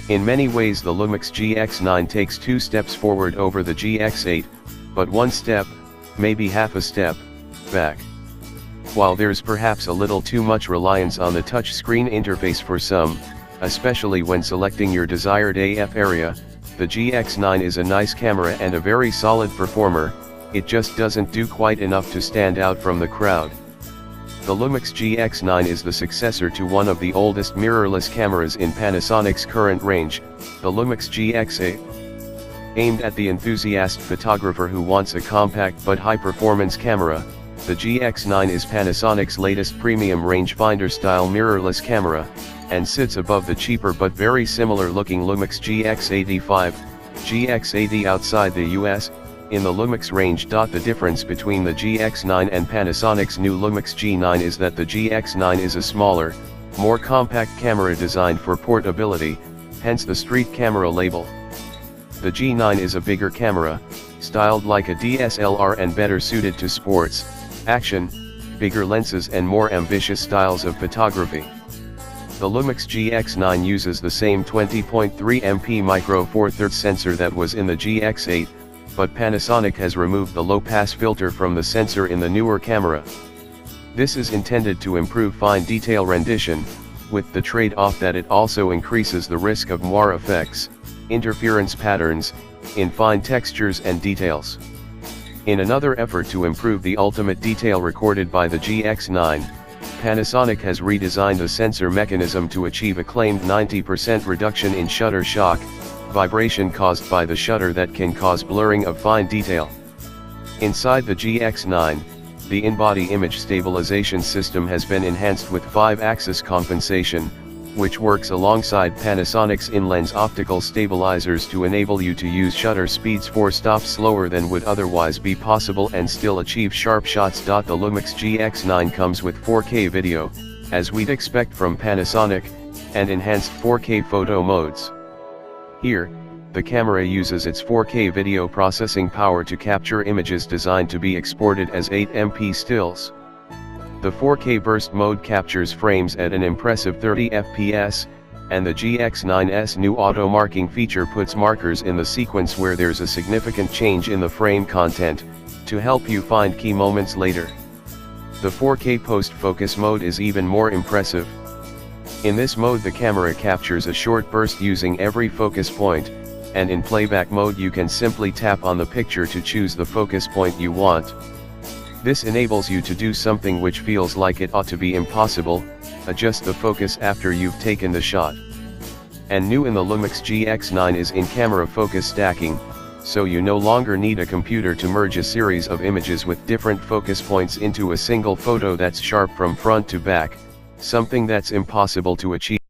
In many ways the Lumix GX9 takes 2 steps forward over the GX8, but 1 step, maybe half a step, back. While there's perhaps a little too much reliance on the touchscreen interface for some, especially when selecting your desired AF area, the GX9 is a nice camera and a very solid performer. It just doesn't do quite enough to stand out from the crowd. The Lumix GX9 is the successor to one of the oldest mirrorless cameras in Panasonic's current range, the Lumix GX8. Aimed at the enthusiast photographer who wants a compact but high-performance camera, the GX9 is Panasonic's latest premium rangefinder-style mirrorless camera, and sits above the cheaper but very similar-looking Lumix GX85, GX80 outside the US, in the Lumix range. The difference between the GX9 and Panasonic's new Lumix G9 is that the GX9 is a smaller, more compact camera designed for portability, hence the street camera label. The G9 is a bigger camera, styled like a DSLR and better suited to sports, action, bigger lenses and more ambitious styles of photography. The Lumix GX9 uses the same 20.3 MP micro four thirds sensor that was in the GX8, but Panasonic has removed the low-pass filter from the sensor in the newer camera. This is intended to improve fine detail rendition, with the trade-off that it also increases the risk of noir effects, interference patterns, in fine textures and details. In another effort to improve the ultimate detail recorded by the GX9, Panasonic has redesigned the sensor mechanism to achieve a claimed 90% reduction in shutter shock, vibration caused by the shutter that can cause blurring of fine detail. Inside the GX9, the in-body image stabilization system has been enhanced with 5-axis compensation, which works alongside Panasonic's in-lens optical stabilizers to enable you to use shutter speeds 4 stops slower than would otherwise be possible and still achieve sharp shots. The Lumix GX9 comes with 4K video, as we'd expect from Panasonic, and enhanced 4K photo modes. Here, the camera uses its 4K video processing power to capture images designed to be exported as 8MP stills. The 4K burst mode captures frames at an impressive 30 fps, and the GX9's new auto marking feature puts markers in the sequence where there's a significant change in the frame content, to help you find key moments later. The 4K post-focus mode is even more impressive. In this mode the camera captures a short burst using every focus point, and in playback mode you can simply tap on the picture to choose the focus point you want. This enables you to do something which feels like it ought to be impossible, adjust the focus after you've taken the shot. And new in the Lumix GX9 is in-camera focus stacking, so you no longer need a computer to merge a series of images with different focus points into a single photo that's sharp from front to back, something that's impossible to achieve.